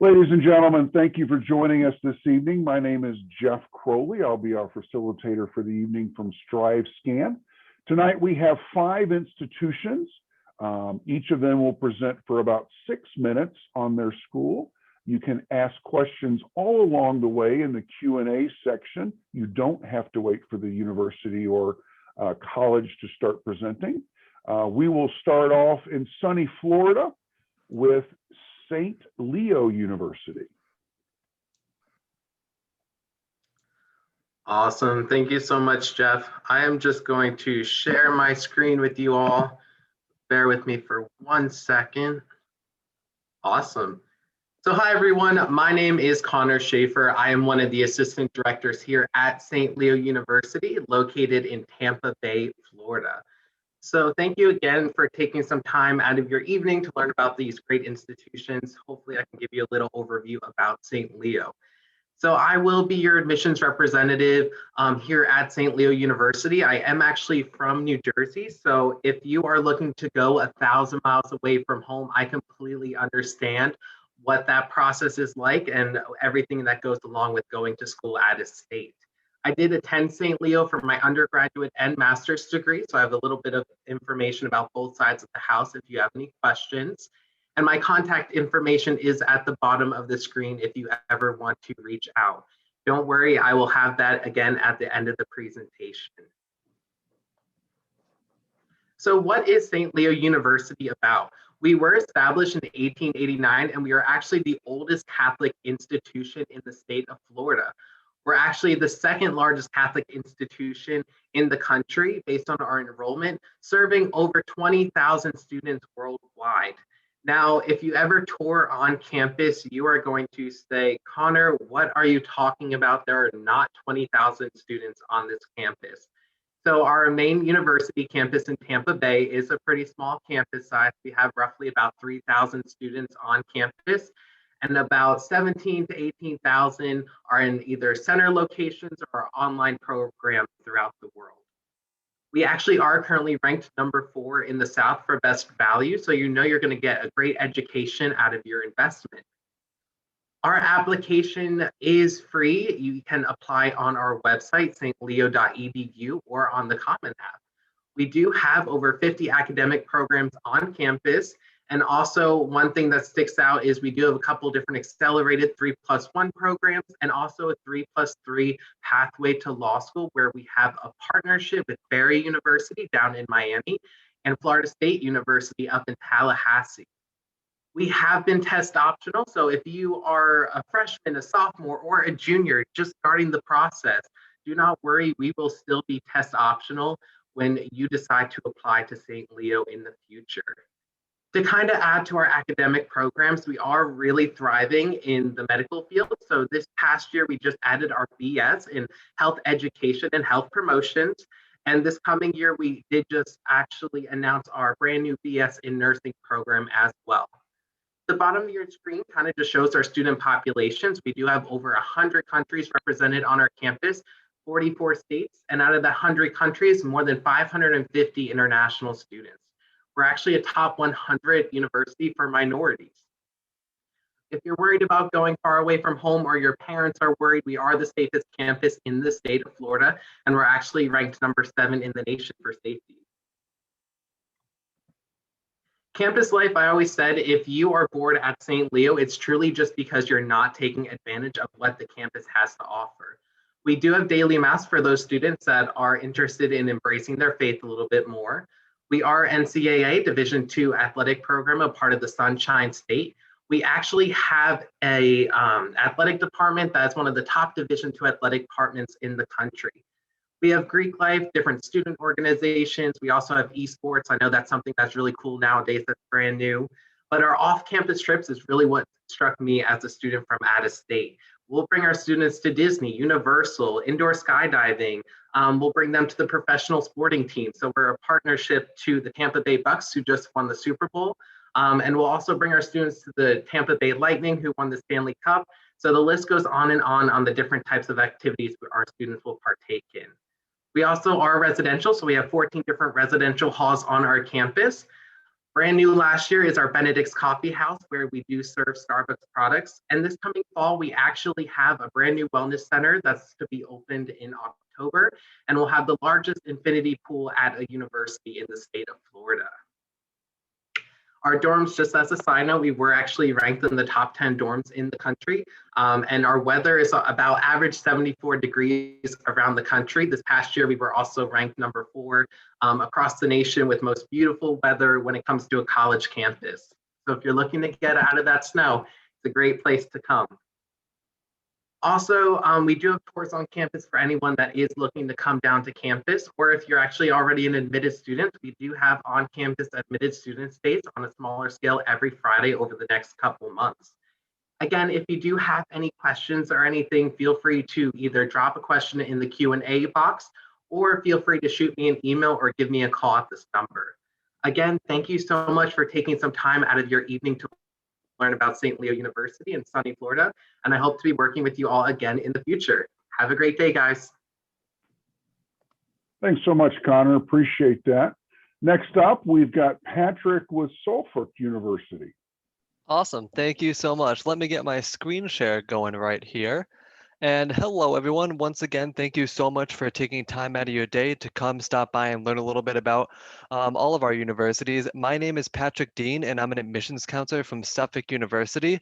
Ladies and gentlemen, thank you for joining us this evening. My name is Jeff Crowley. I'll be our facilitator for the evening from StriveScan. Tonight we have 5 institutions. Each of them will present for about 6 minutes on their school. You can ask questions all along the way in the Q&A section. You don't have to wait for the university or college to start presenting. We will start off in sunny Florida with St. Leo University. Awesome. Thank you so much, Jeff. I am just going to share my screen with you all. Bear with me for 1 second. Awesome. So hi, everyone. My name is Connor Schaefer. I am one of the assistant directors here at St. Leo University, located in Tampa Bay, Florida. So thank you again for taking some time out of your evening to learn about these great institutions. Hopefully I can give you a little overview about St. Leo. So I will be your admissions representative here at St. Leo University. I am actually from New Jersey. So if you are looking to go 1,000 miles away from home, I completely understand what that process is like and everything that goes along with going to school out of state. I did attend St. Leo for my undergraduate and master's degree, so I have a little bit of information about both sides of the house if you have any questions. And my contact information is at the bottom of the screen if you ever want to reach out. Don't worry, I will have that again at the end of the presentation. So what is St. Leo University about? We were established in 1889, and we are actually the oldest Catholic institution in the state of Florida. We're actually the second largest Catholic institution in the country based on our enrollment, serving over 20,000 students worldwide. Now, if you ever tour on campus, you are going to say, Connor, what are you talking about? There are not 20,000 students on this campus. So our main university campus in Tampa Bay is a pretty small campus size. We have roughly about 3,000 students on campus, and about 17 to 18,000 are in either center locations or online programs throughout the world. We actually are currently ranked number 4 in the South for best value, so you know you're going to get a great education out of your investment. Our application is free. You can apply on our website, stleo.edu, or on the Common App. We do have over 50 academic programs on campus. And also one thing that sticks out is we do have a couple different accelerated 3+1 programs and also a 3+3 pathway to law school, where we have a partnership with Barry University down in Miami and Florida State University up in Tallahassee. We have been test optional. So if you are a freshman, a sophomore, or a junior just starting the process, do not worry, we will still be test optional when you decide to apply to St. Leo in the future. To kind of add to our academic programs, we are really thriving in the medical field. So this past year, we just added our BS in health education and health promotions. And this coming year, we did just actually announce our brand new BS in nursing program as well. The bottom of your screen kind of just shows our student populations. We do have over 100 countries represented on our campus, 44 states, and out of the 100 countries, more than 550 international students. We're actually a top 100 university for minorities. If you're worried about going far away from home or your parents are worried, we are the safest campus in the state of Florida, and we're actually ranked number 7 in the nation for safety. Campus life, I always said, if you are bored at St. Leo, it's truly just because you're not taking advantage of what the campus has to offer. We do have daily mass for those students that are interested in embracing their faith a little bit more. We are Ncaa Division II athletic program, a part of the Sunshine State. We actually have a athletic department that's one of the top Division II athletic departments in the country. We have Greek life, different student organizations. We also have esports. I know that's something that's really cool nowadays, that's brand new. But our off-campus trips is really what struck me as a student from out of state. We'll bring our students to Disney, Universal, indoor skydiving. We'll bring them to the professional sporting team. So we're a partnership to the Tampa Bay Bucks, who just won the Super Bowl. And we'll also bring our students to the Tampa Bay Lightning, who won the Stanley Cup. So the list goes on the different types of activities our students will partake in. We also are residential, so we have 14 different residential halls on our campus. Brand new last year is our Benedict's Coffee House, where we do serve Starbucks products. And this coming fall, we actually have a brand new wellness center that's to be opened in October. And we'll have the largest infinity pool at a university in the state of Florida. Our dorms, just as a side note, we were actually ranked in the top 10 dorms in the country. And our weather is about average 74 degrees around the country. This past year, we were also ranked number 4 across the nation with most beautiful weather when it comes to a college campus. So if you're looking to get out of that snow, it's a great place to come. Also, we do have tours on campus for anyone that is looking to come down to campus, or if you're actually already an admitted student, we do have on-campus admitted student days on a smaller scale every Friday over the next couple months. Again, if you do have any questions or anything, feel free to either drop a question in the Q&A box, or feel free to shoot me an email or give me a call at this number. Again, thank you so much for taking some time out of your evening to learn about St. Leo University in sunny Florida, and I hope to be working with you all again in the future. Have a great day, guys. Thanks so much, Connor. Appreciate that. Next up, we've got Patrick with Suffolk University. Awesome. Thank you so much. Let me get my screen share going right here. And hello, everyone. Once again, thank you so much for taking time out of your day to come stop by and learn a little bit about all of our universities. My name is Patrick Dean, and I'm an admissions counselor from Suffolk University,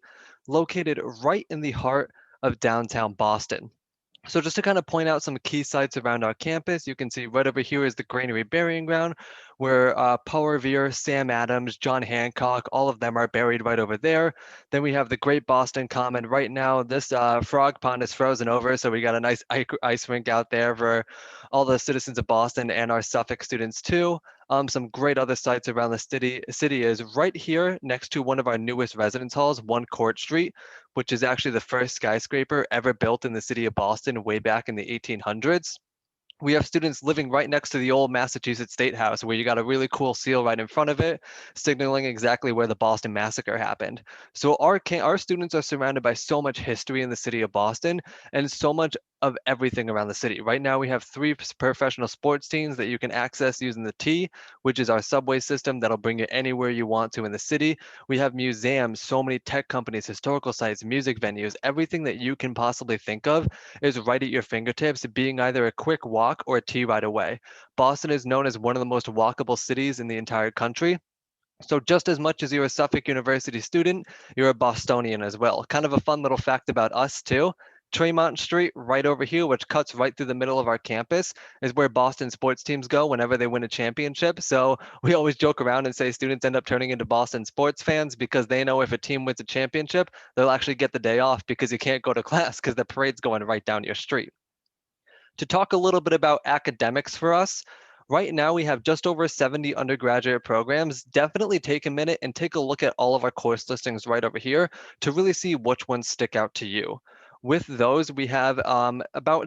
located right in the heart of downtown Boston. So just to kind of point out some key sites around our campus, you can see right over here is the Granary Burying Ground, where Paul Revere, Sam Adams, John Hancock, all of them are buried right over there. Then we have the Great Boston Common. Right now, this frog pond is frozen over, so we got a nice ice rink out there for all the citizens of Boston and our Suffolk students too. Some great other sites around the city is right here next to one of our newest residence halls, 1 Court Street, which is actually the first skyscraper ever built in the city of Boston way back in the 1800s. We have students living right next to the old Massachusetts State House, where you got a really cool seal right in front of it, signaling exactly where the Boston Massacre happened. So our students are surrounded by so much history in the city of Boston and so much of everything around the city. Right now, we have 3 professional sports teams that you can access using the T, which is our subway system that'll bring you anywhere you want to in the city. We have museums, so many tech companies, historical sites, music venues, everything that you can possibly think of is right at your fingertips, being either a quick walk or a T ride away. Boston is known as one of the most walkable cities in the entire country. So just as much as you're a Suffolk University student, you're a Bostonian as well. Kind of a fun little fact about us too. Tremont Street, right over here, which cuts right through the middle of our campus, is where Boston sports teams go whenever they win a championship. So we always joke around and say students end up turning into Boston sports fans because they know if a team wins a championship, they'll actually get the day off because you can't go to class because the parade's going right down your street. To talk a little bit about academics for us, right now we have just over 70 undergraduate programs. Definitely take a minute and take a look at all of our course listings right over here to really see which ones stick out to you. With those, we have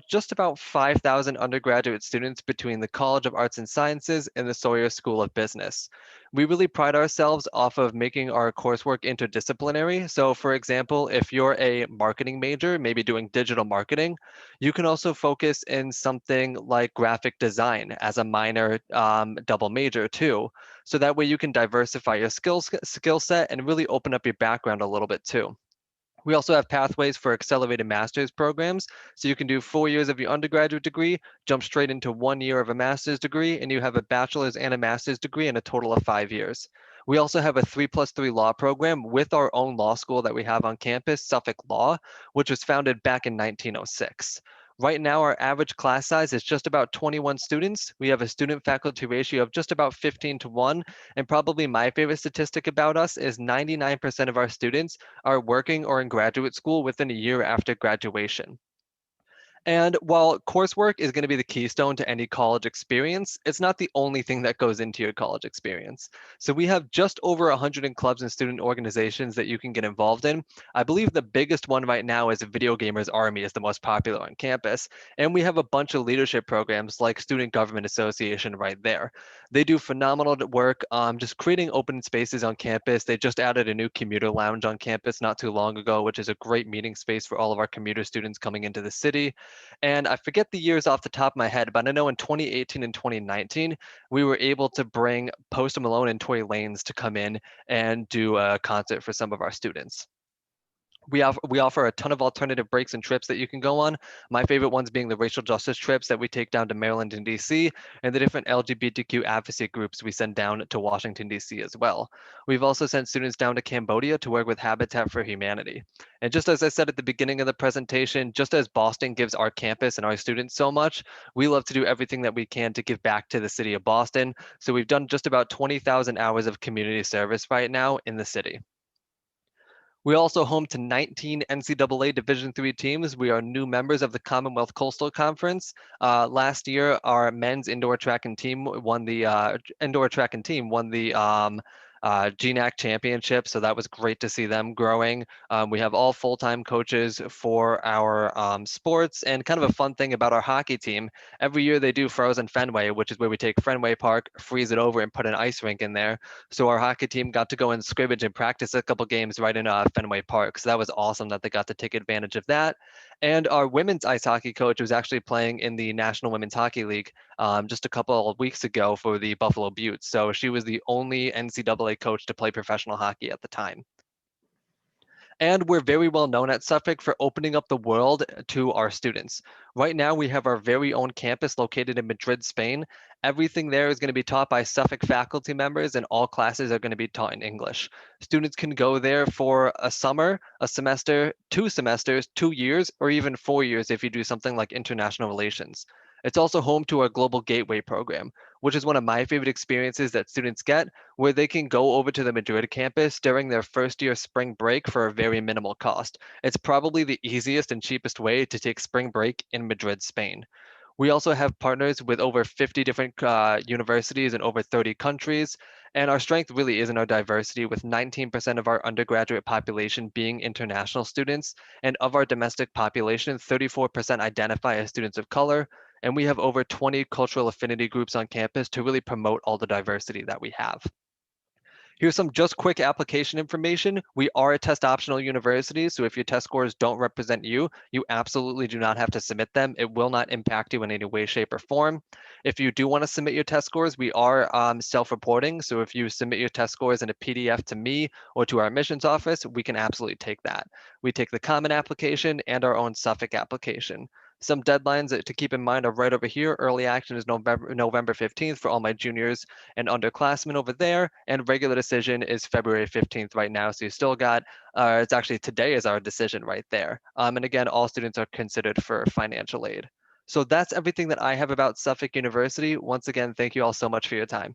just about 5,000 undergraduate students between the College of Arts and Sciences and the Sawyer School of Business. We really pride ourselves off of making our coursework interdisciplinary. So for example, if you're a marketing major, maybe doing digital marketing, you can also focus in something like graphic design as a minor double major too. So that way you can diversify your skill set and really open up your background a little bit too. We also have pathways for accelerated master's programs. So you can do 4 years of your undergraduate degree, jump straight into 1 year of a master's degree, and you have a bachelor's and a master's degree in a total of 5 years. We also have a 3+3 law program with our own law school that we have on campus, Suffolk Law, which was founded back in 1906. Right now, our average class size is just about 21 students. We have a student faculty ratio of just about 15:1. And probably my favorite statistic about us is 99% of our students are working or in graduate school within a year after graduation. And while coursework is going to be the keystone to any college experience, it's not the only thing that goes into your college experience. So we have just over 100 clubs and student organizations that you can get involved in. I believe the biggest one right now is Video Gamers Army is the most popular on campus. And we have a bunch of leadership programs like Student Government Association right there. They do phenomenal work just creating open spaces on campus. They just added a new commuter lounge on campus not too long ago, which is a great meeting space for all of our commuter students coming into the city. And I forget the years off the top of my head, but I know in 2018 and 2019, we were able to bring Post Malone and Tory Lanez to come in and do a concert for some of our students. We offer a ton of alternative breaks and trips that you can go on. My favorite ones being the racial justice trips that we take down to Maryland and DC, and the different LGBTQ advocacy groups we send down to Washington, DC as well. We've also sent students down to Cambodia to work with Habitat for Humanity. And just as I said at the beginning of the presentation, just as Boston gives our campus and our students so much, we love to do everything that we can to give back to the city of Boston. So we've done just about 20,000 hours of community service right now in the city. We're also home to 19 NCAA Division III teams. We are new members of the Commonwealth Coastal Conference. Last year, our men's indoor track and team won the GNAC championship, so that was great to see them growing. We have all full-time coaches for our sports, and kind of a fun thing about our hockey team, every year they do Frozen Fenway, which is where we take Fenway Park, freeze it over, and put an ice rink in there. So our hockey team got to go and scrimmage and practice a couple games right in Fenway Park. So that was awesome that they got to take advantage of that. And our women's ice hockey coach was actually playing in the National Women's Hockey League just a couple of weeks ago for the Buffalo Buttes. So she was the only NCAA coach to play professional hockey at the time. And we're very well known at Suffolk for opening up the world to our students. Right now, we have our very own campus located in Madrid, Spain. Everything there is going to be taught by Suffolk faculty members, and all classes are going to be taught in English. Students can go there for a summer, a semester, 2 semesters, 2 years, or even 4 years if you do something like international relations. It's also home to our Global Gateway program, which is one of my favorite experiences that students get, where they can go over to the Madrid campus during their first year spring break for a very minimal cost. It's probably the easiest and cheapest way to take spring break in Madrid, Spain. We also have partners with over 50 different universities in over 30 countries, and our strength really is in our diversity, with 19% of our undergraduate population being international students, and of our domestic population, 34% identify as students of color, and we have over 20 cultural affinity groups on campus to really promote all the diversity that we have. Here's some just quick application information. We are a test optional university, so if your test scores don't represent you, you absolutely do not have to submit them. It will not impact you in any way, shape, or form. If you do want to submit your test scores, we are self-reporting, so if you submit your test scores in a PDF to me or to our admissions office, we can absolutely take that. We take the common application and our own Suffolk application. Some deadlines to keep in mind are right over here. Early action is November 15th for all my juniors and underclassmen over there, and regular decision is February 15th right now. So you still got, it's actually today is our decision right there. And again, all students are considered for financial aid. So that's everything that I have about Suffolk University. Once again, thank you all so much for your time.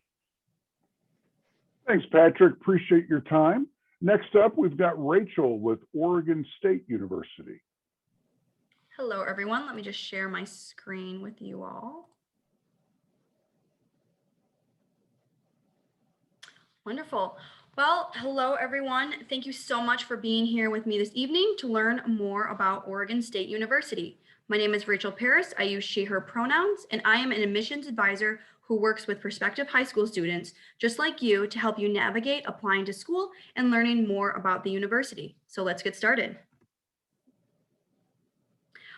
Thanks, Patrick. Appreciate your time. Next up, we've got Rachel with Oregon State University. Hello, everyone. Let me just share my screen with you all. Wonderful. Well, hello, everyone. Thank you so much for being here with me this evening to learn more about Oregon State University. My name is Rachel Paris. I use she, her pronouns, and I am an admissions advisor who works with prospective high school students, just like you, to help you navigate applying to school and learning more about the university. So let's get started.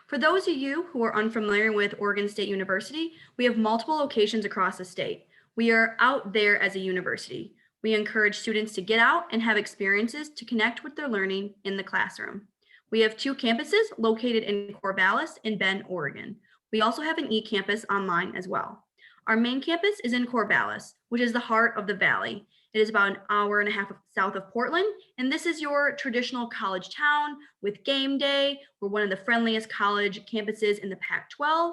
For those of you who are unfamiliar with Oregon State University, we have multiple locations across the state. We are out there as a university. We encourage students to get out and have experiences to connect with their learning in the classroom. We have 2 campuses located in Corvallis and Bend, Oregon. We also have an e-campus online as well. Our main campus is in Corvallis, which is the heart of the valley. It is about an hour and a half south of Portland, and this is your traditional college town with game day. We're one of the friendliest college campuses in the Pac-12,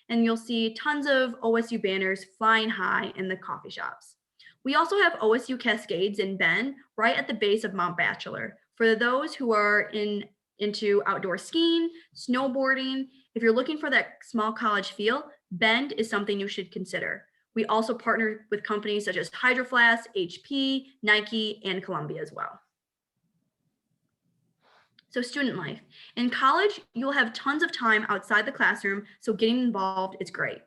and you'll see tons of OSU banners flying high in the coffee shops. We also have OSU Cascades in Bend, right at the base of Mount Bachelor. For those who are into outdoor skiing, snowboarding, if you're looking for that small college feel, Bend is something you should consider. We also partner with companies such as Hydro Flask, HP, Nike, and Columbia as well. So student life. In college, you'll have tons of time outside the classroom, so getting involved is great.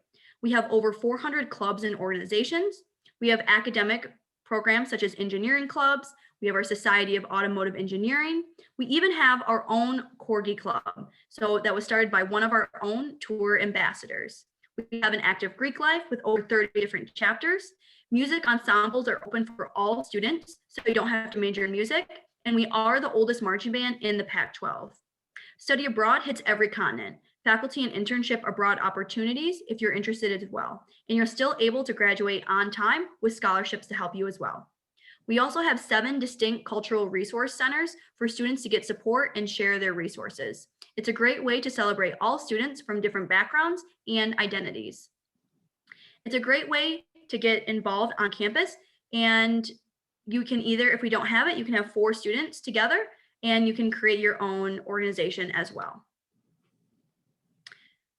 We have over 400 clubs and organizations. We have academic programs such as engineering clubs. We have our Society of Automotive Engineering. We even have our own Corgi Club. So that was started by one of our own tour ambassadors. We have an active Greek life with over 30 different chapters. Music ensembles are open for all students, so you don't have to major in music. And we are the oldest marching band in the Pac-12. Study abroad hits every continent. Faculty and internship abroad opportunities if you're interested as well. And you're still able to graduate on time with scholarships to help you as well. We also have 7 distinct cultural resource centers for students to get support and share their resources. It's a great way to celebrate all students from different backgrounds and identities. It's a great way to get involved on campus, and you can either, if we don't have it, you can have 4 students together and you can create your own organization as well.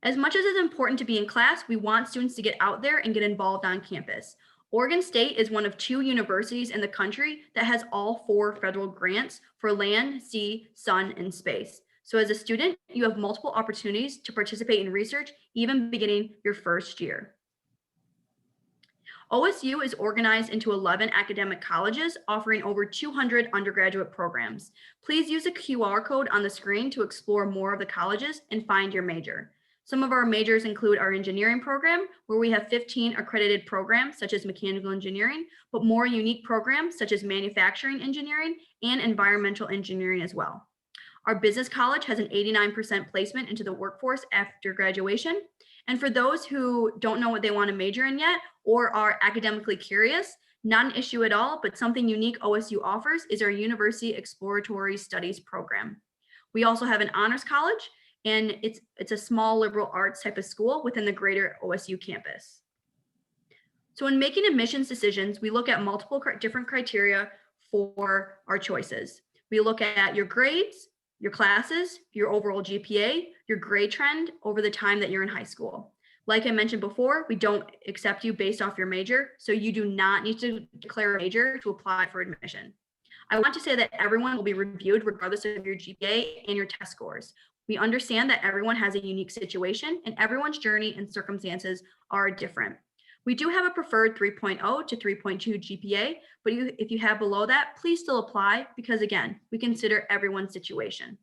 As much as it's important to be in class, we want students to get out there and get involved on campus. Oregon State is one of 2 universities in the country that has all 4 federal grants for land, sea, sun, and space. So as a student, you have multiple opportunities to participate in research, even beginning your first year. OSU is organized into 11 academic colleges offering over 200 undergraduate programs. Please use the QR code on the screen to explore more of the colleges and find your major. Some of our majors include our engineering program, where we have 15 accredited programs such as mechanical engineering, but more unique programs such as manufacturing engineering and environmental engineering as well. Our business college has an 89% placement into the workforce after graduation. And for those who don't know what they want to major in yet or are academically curious, not an issue at all, but something unique OSU offers is our University Exploratory Studies program. We also have an honors college, and it's a small liberal arts type of school within the greater OSU campus. So in making admissions decisions, we look at multiple different criteria for our choices. We look at your grades, your classes, your overall GPA, your grade trend over the time that you're in high school. Like I mentioned before, we don't accept you based off your major, so you do not need to declare a major to apply for admission. I want to say that everyone will be reviewed regardless of your GPA and your test scores. We understand that everyone has a unique situation and everyone's journey and circumstances are different. We do have a preferred 3.0 to 3.2 GPA, but if you have below that, please still apply because again, we consider everyone's situation.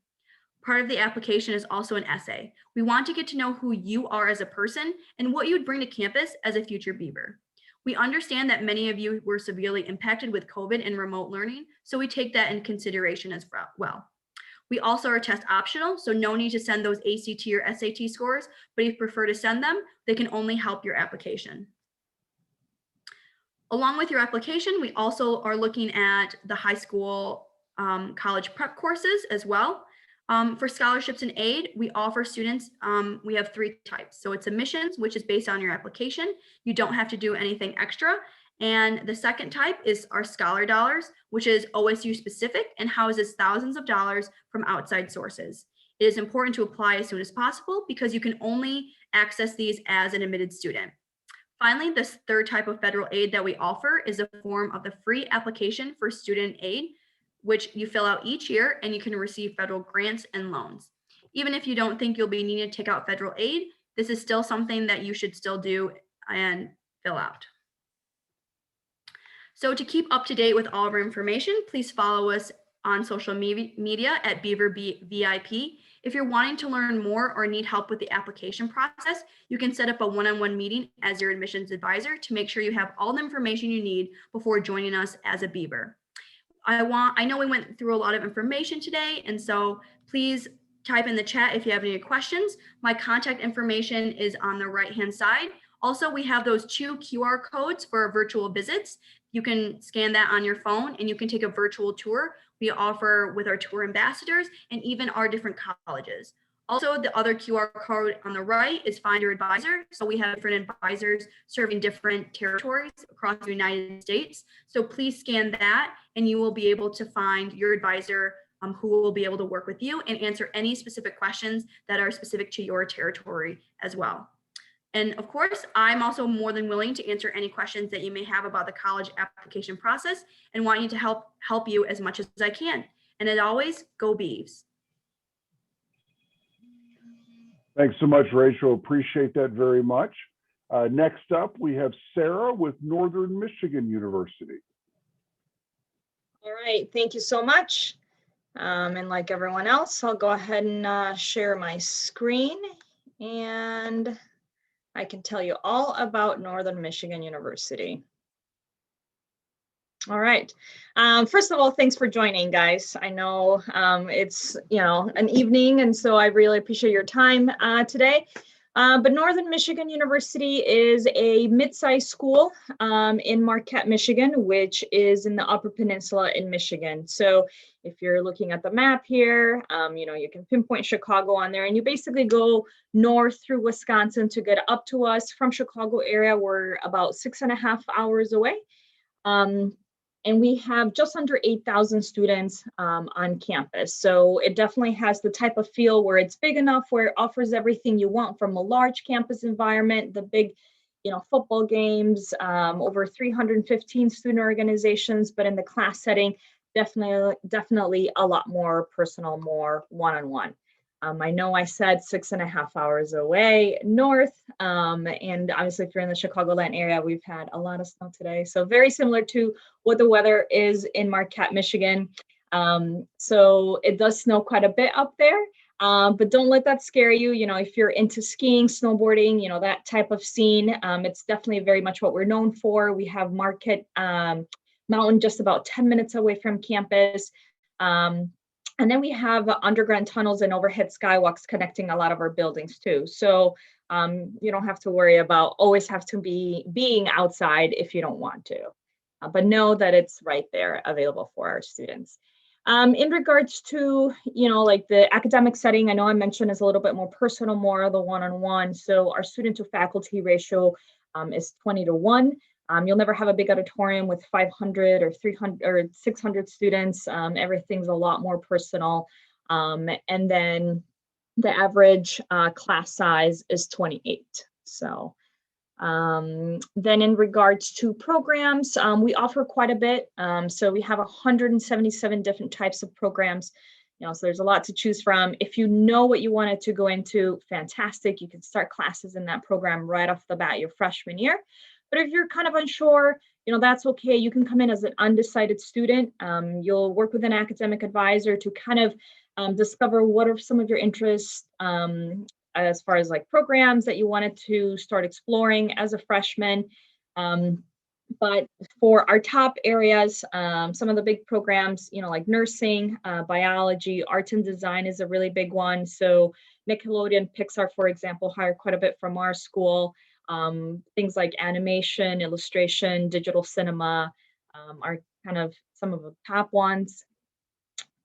Part of the application is also an essay. We want to get to know who you are as a person and what you would bring to campus as a future Beaver. We understand that many of you were severely impacted with COVID and remote learning, so we take that in consideration as well. We also are test optional, so no need to send those ACT or SAT scores, but if you prefer to send them, they can only help your application. Along with your application, we also are looking at the high school college prep courses as well. For scholarships and aid, we offer students, we have 3 types. So it's admissions, which is based on your application. You don't have to do anything extra. And the second type is our Scholar Dollars, which is OSU specific and houses thousands of dollars from outside sources. It is important to apply as soon as possible because you can only access these as an admitted student. Finally, the third type of federal aid that we offer is a form of the free application for student aid, which you fill out each year and you can receive federal grants and loans. Even if you don't think you'll be needing to take out federal aid, this is still something that you should still do and fill out. So to keep up to date with all of our information, please follow us on social media at Beaver VIP. If you're wanting to learn more or need help with the application process, you can set up a one-on-one meeting as your admissions advisor to make sure you have all the information you need before joining us as a Beaver. I know we went through a lot of information today, and so please type in the chat if you have any questions. My contact information is on the right-hand side. Also, we have those 2 QR codes for our virtual visits. You can scan that on your phone and you can take a virtual tour we offer with our tour ambassadors and even our different colleges. Also, the other QR code on the right is Find Your Advisor. So we have different advisors serving different territories across the United States. So please scan that and you will be able to find your advisor who will be able to work with you and answer any specific questions that are specific to your territory as well. And of course, I'm also more than willing to answer any questions that you may have about the college application process and want you to help you as much as I can. And as always, go Beavs. Thanks so much, Rachel. Appreciate that very much. Next up, we have Sarah with Northern Michigan University. All right, thank you so much. And like everyone else, I'll go ahead and share my screen, and I can tell you all about Northern Michigan University. All right. First of all, thanks for joining, guys. I know it's an evening, and so I really appreciate your time today. But Northern Michigan University is a mid-sized school in Marquette, Michigan, which is in the Upper Peninsula in Michigan. So if you're looking at the map here, you can pinpoint Chicago on there, and you basically go north through Wisconsin to get up to us. From Chicago area, we're about 6.5 hours away. And we have just under 8,000 students on campus. So it definitely has the type of feel where it's big enough, where it offers everything you want from a large campus environment, the big, football games, over 315 student organizations, but in the class setting, definitely a lot more personal, more one-on-one. I know I said 6.5 hours away north, and obviously if you're in the Chicagoland area, we've had a lot of snow today. So very similar to what the weather is in Marquette, Michigan. So it does snow quite a bit up there, but don't let that scare you. If you're into skiing, snowboarding, that type of scene, it's definitely very much what we're known for. We have Marquette Mountain just about 10 minutes away from campus. And then we have underground tunnels and overhead skywalks connecting a lot of our buildings too. So you don't have to worry about always have to be being outside if you don't want to, but know that it's right there available for our students. In regards to, like the academic setting, I know I mentioned is a little bit more personal, more the one-on-one. So our student to faculty ratio is 20-1. You'll never have a big auditorium with 500 or 300 or 600 students. Everything's a lot more personal. And then the average class size is 28. So then in regards to programs, we offer quite a bit. So we have 177 different types of programs. So there's a lot to choose from. If you know what you wanted to go into, fantastic. You can start classes in that program right off the bat your freshman year. But if you're kind of unsure, that's okay. You can come in as an undecided student. You'll work with an academic advisor to kind of discover what are some of your interests as far as like programs that you wanted to start exploring as a freshman. But for our top areas, some of the big programs, like nursing, biology, art and design is a really big one. So Nickelodeon, Pixar, for example, hire quite a bit from our school. Things like animation, illustration, digital cinema are kind of some of the top ones.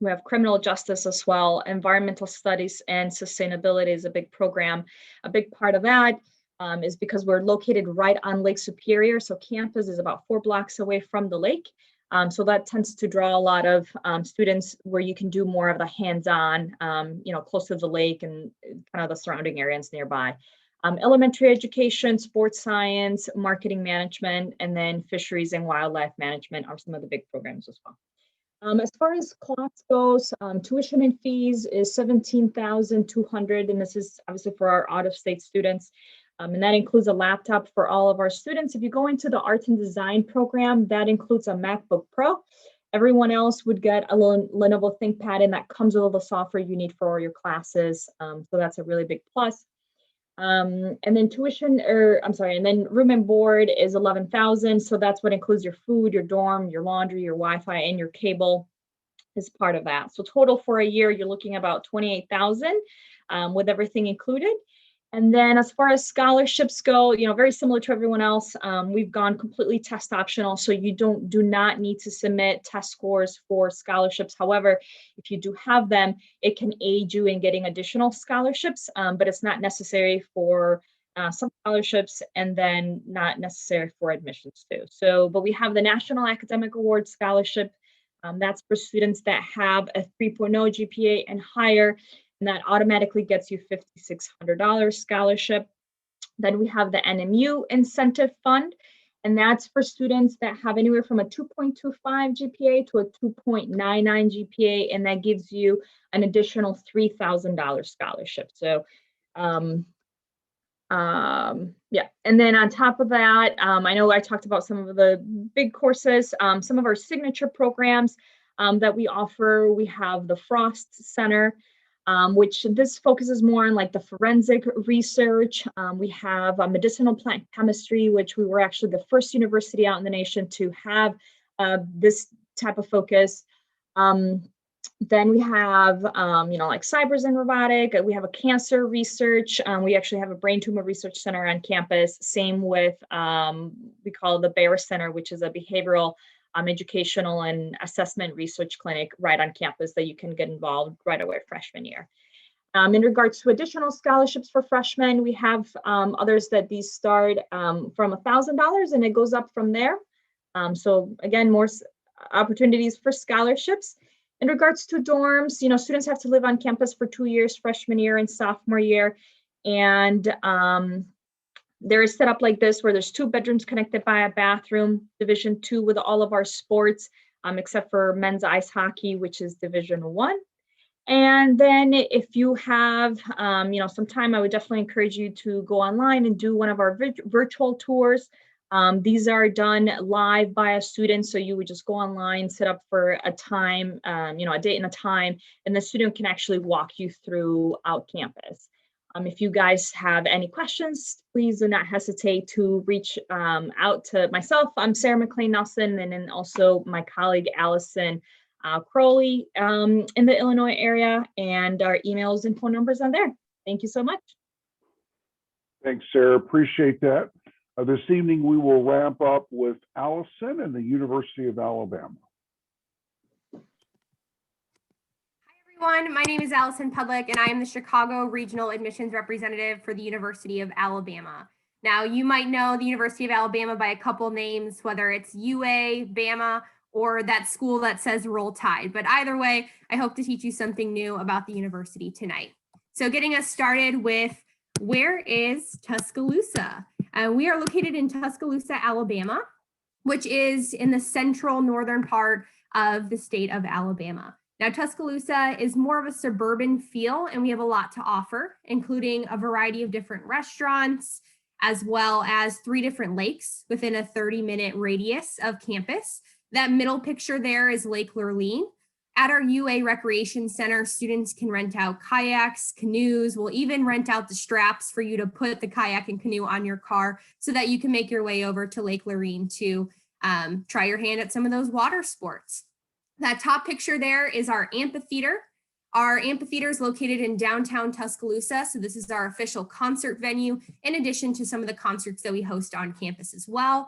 We have criminal justice as well. Environmental studies and sustainability is a big program. A big part of that is because we're located right on Lake Superior. So campus is about 4 blocks away from the lake. So that tends to draw a lot of students where you can do more of the hands-on, close to the lake and kind of the surrounding areas nearby. Elementary education, sports science, marketing management, and then fisheries and wildlife management are some of the big programs as well. As far as cost goes, tuition and fees is $17,200, and this is obviously for our out-of-state students. And that includes a laptop for all of our students. If you go into the art and design program, that includes a MacBook Pro. Everyone else would get a Lenovo ThinkPad, and that comes with all the software you need for all your classes. So that's a really big plus. And then and then room and board is $11,000. So that's what includes your food, your dorm, your laundry, your Wi-Fi, and your cable is part of that. So total for a year, you're looking about $28,000 with everything included. And then as far as scholarships go, very similar to everyone else, we've gone completely test optional. So you do not need to submit test scores for scholarships. However, if you do have them, it can aid you in getting additional scholarships, but it's not necessary for some scholarships and then not necessary for admissions too. So, but we have the National Academic Award Scholarship. That's for students that have a 3.0 GPA and higher. And that automatically gets you $5,600 scholarship. Then we have the NMU Incentive Fund, and that's for students that have anywhere from a 2.25 GPA to a 2.99 GPA, and that gives you an additional $3,000 scholarship. So Yeah, and then on top of that, I know I talked about some of the big courses, some of our signature programs that we offer. We have the Frost Center, which this focuses more on like the forensic research. We have medicinal plant chemistry, which we were actually the first university out in the nation to have this type of focus. Then we have, like cybers and robotic. We have a cancer research. We actually have a brain tumor research center on campus. Same with, we call it the Bear Center, which is a behavioral educational and assessment research clinic right on campus that you can get involved right away freshman year. In regards to additional scholarships for freshmen, we have others that these start from $1,000 and it goes up from there. So again, more opportunities for scholarships. In regards to dorms, students have to live on campus for 2 years, freshman year and sophomore year. And there is set up like this where there's 2 bedrooms connected by a bathroom, Division II with all of our sports, except for men's ice hockey, which is Division I. And then if you have, some time, I would definitely encourage you to go online and do one of our virtual tours. These are done live by a student. So you would just go online, set up for a time, a date and a time, and the student can actually walk you throughout campus. If you guys have any questions, please do not hesitate to reach out to myself. I'm Sarah McLean Nelson, and then also my colleague, Allison Crowley in the Illinois area, and our emails and phone numbers on there. Thank you so much. Thanks, Sarah. Appreciate that. This evening, we will wrap up with Allison and the University of Alabama. Hi, everyone. My name is Allison Pudlick, and I am the Chicago Regional Admissions Representative for the University of Alabama. Now, you might know the University of Alabama by a couple names, whether it's UA, Bama, or that school that says Roll Tide. But either way, I hope to teach you something new about the university tonight. So getting us started with, where is Tuscaloosa? We are located in Tuscaloosa, Alabama, which is in the central northern part of the state of Alabama. Now, Tuscaloosa is more of a suburban feel, and we have a lot to offer, including a variety of different restaurants, as well as 3 different lakes within a 30-minute radius of campus. That middle picture there is Lake Lurleen. At our UA Recreation Center, students can rent out kayaks, canoes. We'll even rent out the straps for you to put the kayak and canoe on your car so that you can make your way over to Lake Lurleen to try your hand at some of those water sports. That top picture there is our amphitheater. Our amphitheater is located in downtown Tuscaloosa, so this is our official concert venue, in addition to some of the concerts that we host on campus as well.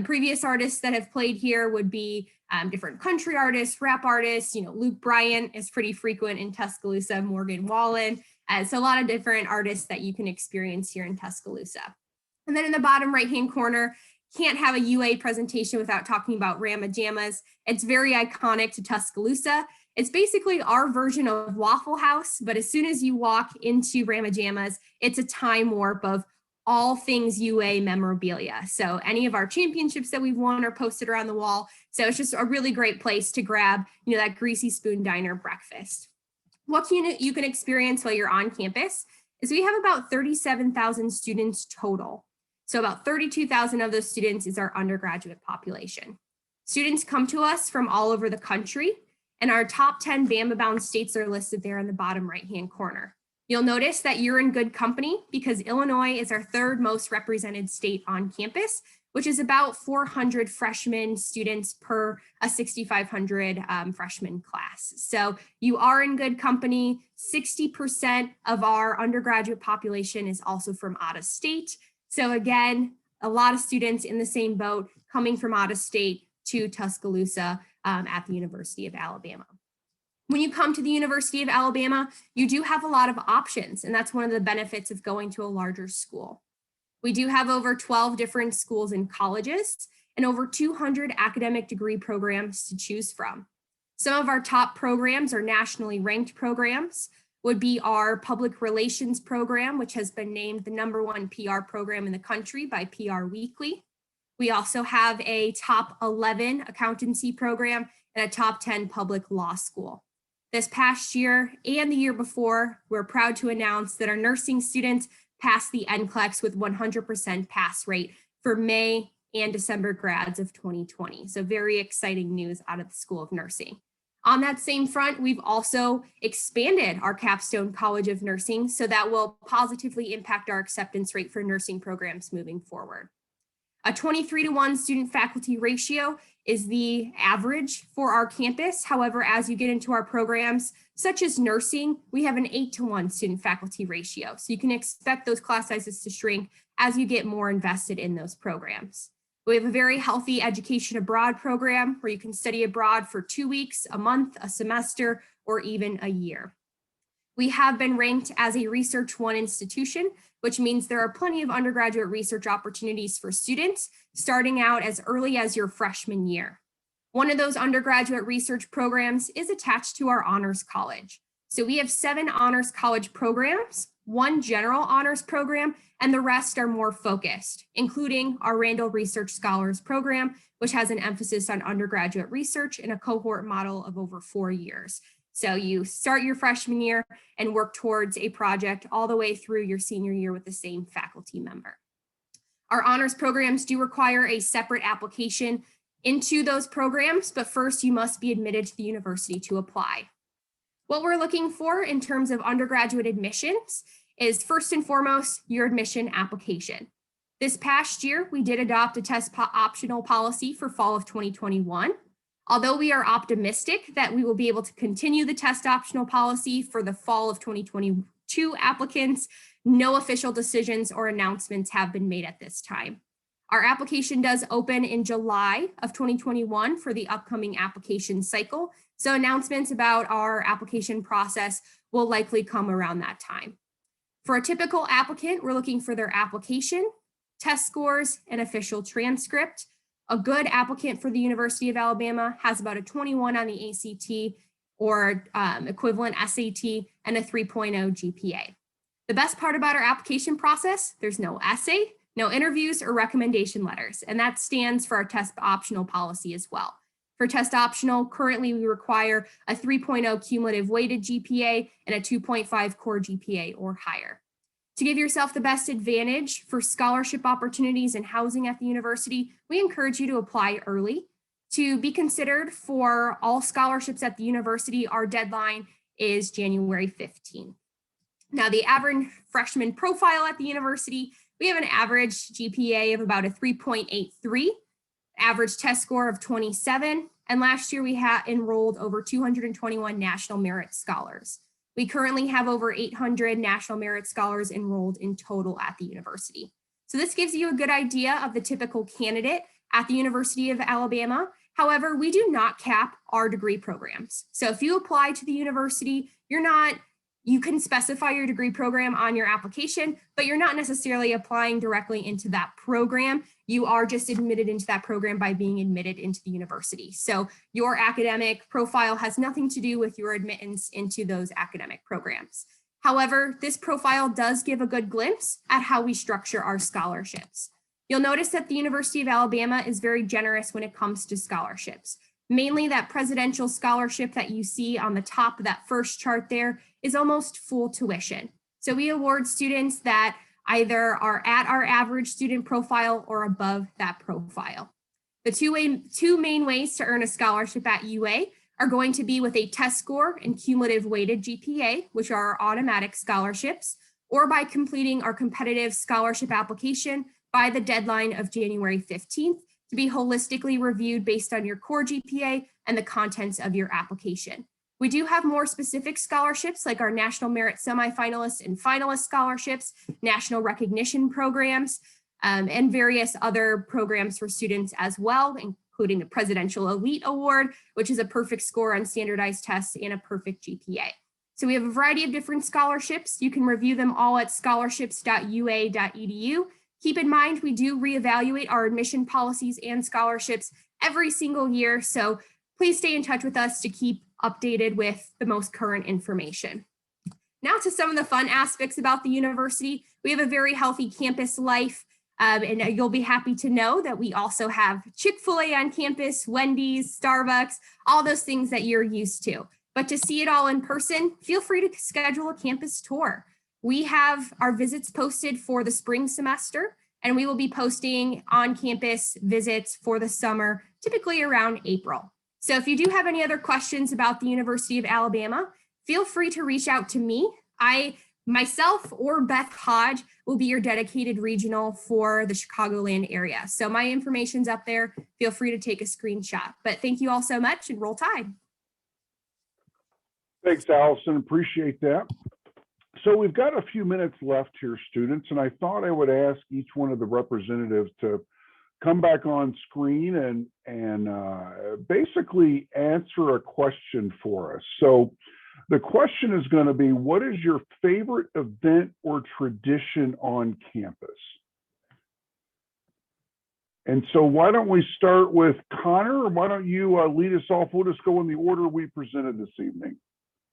Previous artists that have played here would be different country artists, rap artists. Luke Bryan is pretty frequent in Tuscaloosa, Morgan Wallen. So a lot of different artists that you can experience here in Tuscaloosa. And then in the bottom right-hand corner, can't have a UA presentation without talking about Ramajamas. It's very iconic to Tuscaloosa. It's basically our version of Waffle House, but as soon as you walk into Ramajamas, it's a time warp of all things UA memorabilia. So any of our championships that we've won are posted around the wall. So it's just a really great place to grab, that Greasy Spoon Diner breakfast. What you can experience while you're on campus is we have about 37,000 students total. So about 32,000 of those students is our undergraduate population. Students come to us from all over the country, and our top 10 Bama-bound states are listed there in the bottom right-hand corner. You'll notice that you're in good company because Illinois is our 3rd most represented state on campus, which is about 400 freshman students per a 6,500 freshman class. So you are in good company. 60% of our undergraduate population is also from out of state. So again, a lot of students in the same boat coming from out of state to Tuscaloosa at the University of Alabama. When you come to the University of Alabama, you do have a lot of options, and that's one of the benefits of going to a larger school. We do have over 12 different schools and colleges and over 200 academic degree programs to choose from. Some of our top programs are nationally ranked programs, would be our public relations program, which has been named the #1 PR program in the country by PR Weekly. We also have a top 11 accountancy program and a top 10 public law school. This past year and the year before, we're proud to announce that our nursing students pass the NCLEX with 100% pass rate for May and December grads of 2020. So very exciting news out of the School of Nursing. On that same front, we've also expanded our Capstone College of Nursing, so that will positively impact our acceptance rate for nursing programs moving forward. A 23-to-1 student faculty ratio is the average for our campus. However, as you get into our programs, such as nursing, we have an 8-to-1 student faculty ratio. So you can expect those class sizes to shrink as you get more invested in those programs. We have a very healthy education abroad program where you can study abroad for 2 weeks, a month, a semester, or even a year. We have been ranked as a Research 1 institution, which means there are plenty of undergraduate research opportunities for students starting out as early as your freshman year. One of those undergraduate research programs is attached to our Honors College. So we have 7 Honors College programs, 1 general honors program, and the rest are more focused, including our Randall Research Scholars Program, which has an emphasis on undergraduate research in a cohort model of over 4 years. So you start your freshman year and work towards a project all the way through your senior year with the same faculty member. Our honors programs do require a separate application into those programs, but first you must be admitted to the university to apply. What we're looking for in terms of undergraduate admissions is first and foremost your admission application. This past year, we did adopt a test optional policy for fall of 2021. Although we are optimistic that we will be able to continue the test optional policy for the fall of 2022 applicants, no official decisions or announcements have been made at this time. Our application does open in July of 2021 for the upcoming application cycle. So announcements about our application process will likely come around that time. For a typical applicant, we're looking for their application, test scores, and official transcript. A good applicant for the University of Alabama has about a 21 on the ACT or equivalent SAT and a 3.0 GPA. The best part about our application process, there's no essay, no interviews or recommendation letters, and that stands for our test optional policy as well. For test optional, currently we require a 3.0 cumulative weighted GPA and a 2.5 core GPA or higher. To give yourself the best advantage for scholarship opportunities and housing at the university, we encourage you to apply early. To be considered for all scholarships at the university, our deadline is January 15th. Now, the average freshman profile at the university, we have an average GPA of about a 3.83, average test score of 27, and last year we had enrolled over 221 National Merit Scholars. We currently have over 800 National Merit Scholars enrolled in total at the university. So this gives you a good idea of the typical candidate at the University of Alabama. However, we do not cap our degree programs. So if you apply to the university, you can specify your degree program on your application, but you're not necessarily applying directly into that program. You are just admitted into that program by being admitted into the university. So your academic profile has nothing to do with your admittance into those academic programs. However, this profile does give a good glimpse at how we structure our scholarships. You'll notice that the University of Alabama is very generous when it comes to scholarships. Mainly that presidential scholarship that you see on the top of that first chart there is almost full tuition. So we award students that either are at our average student profile or above that profile. The two main ways to earn a scholarship at UA are going to be with a test score and cumulative weighted GPA, which are our automatic scholarships, or by completing our competitive scholarship application by the deadline of January 15th to be holistically reviewed based on your core GPA and the contents of your application. We do have more specific scholarships like our National Merit Semifinalist and Finalist scholarships, national recognition programs, and various other programs for students as well, including the Presidential Elite Award, which is a perfect score on standardized tests and a perfect GPA. So we have a variety of different scholarships. You can review them all at scholarships.ua.edu. Keep in mind, we do reevaluate our admission policies and scholarships every single year. So please stay in touch with us to keep updated with the most current information. Now to some of the fun aspects about the university. We have a very healthy campus life, and you'll be happy to know that we also have Chick-fil-A on campus, Wendy's, Starbucks, all those things that you're used to. But to see it all in person, feel free to schedule a campus tour. we have our visits posted for the spring semester, and we will be posting on-campus visits for the summer, typically around April. So if you do have any other questions about the University of Alabama, feel free to reach out to me. Myself or Beth Hodge will be your dedicated regional for the Chicagoland area. So my information's up there. Feel free to take a screenshot. But thank you all so much, and roll Tide. Thanks, Allison. Appreciate that. So we've got a few minutes left here, students, and I thought I would ask each one of the representatives to come back on screen and basically answer a question for us. So the question is going to be, what is your favorite event or tradition on campus? And so why don't we start with Connor? Why don't you lead us off? We'll just go in the order we presented this evening.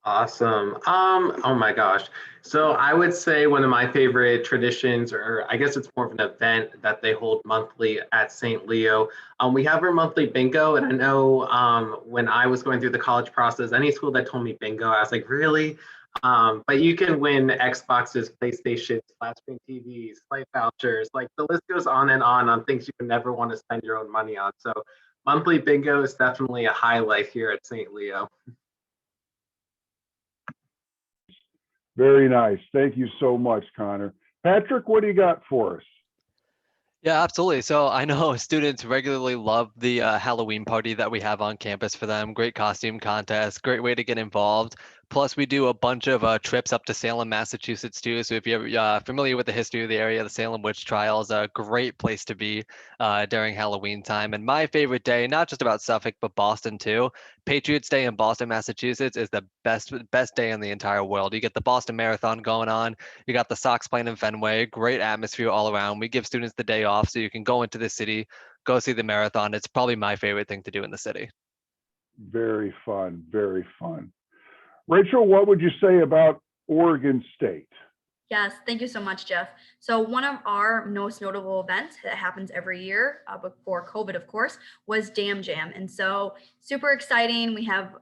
Awesome. Oh my gosh. So I would say one of my favorite traditions, or I guess it's more of an event that they hold monthly at St. Leo. We have our monthly bingo, and I know when I was going through the college process, any school that told me bingo, I was like, really? But you can win Xboxes, PlayStations, flat screen TVs, flight vouchers, like the list goes on things you would never want to spend your own money on. So monthly bingo is definitely a highlight here at St. Leo. Very nice. Thank you so much, Connor. Patrick, what do you got for us? Yeah, absolutely. So I know students regularly love the Halloween party that we have on campus for them. Great costume contest, great way to get involved. Plus, we do a bunch of trips up to Salem, Massachusetts too. So if you're familiar with the history of the area, the Salem witch trial is a great place to be during Halloween time. And my favorite day, not just about Suffolk, but Boston too. Patriots Day in Boston, Massachusetts is the best day in the entire world. You get the Boston Marathon going on. You got the Sox playing in Fenway. Great atmosphere all around. We give students the day off so you can go into the city, go see the marathon. It's probably my favorite thing to do in the city. Very fun, very fun. Rachel, what would you say about Oregon State? Yes, thank you so much, Jeff. So one of our most notable events that happens every year before COVID, of course, was Dam Jam. And so super exciting. We have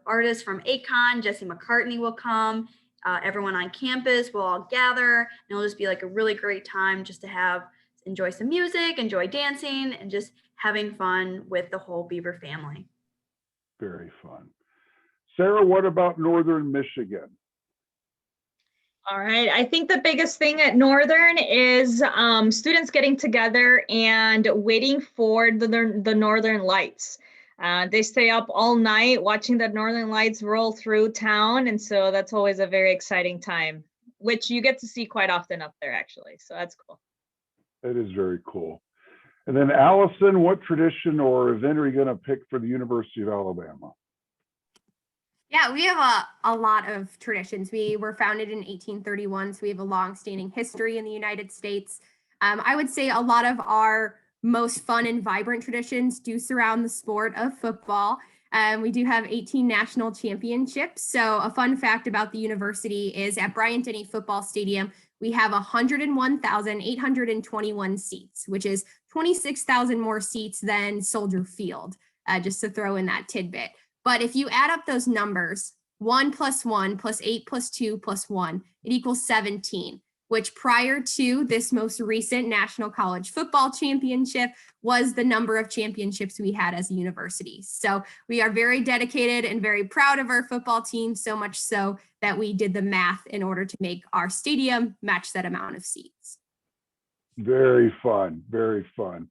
artists from Ncaa, Jesse McCartney will come. Everyone on campus will all gather, and it'll just be like a really great time just to enjoy some music, enjoy dancing, and just having fun with the whole Beaver family. Very fun. Sarah, what about Northern Michigan? All right. I think the biggest thing at Northern is students getting together and waiting for the Northern Lights. They stay up all night watching the Northern Lights roll through town. And so that's always a very exciting time, which you get to see quite often up there, actually. So that's cool. That is very cool. And then Allison, what tradition or event are you going to pick for the University of Alabama? Yeah, we have a lot of traditions. We were founded in 1831, so we have a long-standing history in the United States. I would say a lot of our most fun and vibrant traditions do surround the sport of football. We do have 18 national championships. So a fun fact about the university is at Bryant-Denny Football Stadium, we have 101,821 seats, which is 26,000 more seats than Soldier Field, just to throw in that tidbit. But if you add up those numbers, 1 + 1 + 8 + 2 + 1, it equals 17, which prior to this most recent National College Football Championship was the number of championships we had as a university. So we are very dedicated and very proud of our football team, so much so that we did the math in order to make our stadium match that amount of seats. Very fun, very fun.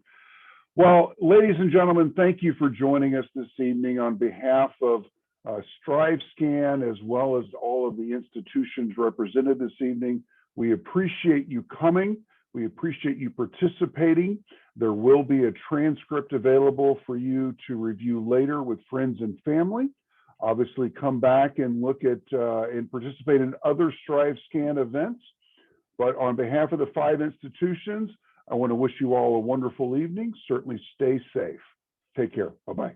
Well, ladies and gentlemen, thank you for joining us this evening on behalf of StriveScan, as well as all of the institutions represented this evening. We appreciate you coming. We appreciate you participating. There will be a transcript available for you to review later with friends and family. Obviously, come back and look at and participate in other StriveScan events. But on behalf of the 5 institutions, I want to wish you all a wonderful evening. Certainly stay safe. Take care. Bye-bye.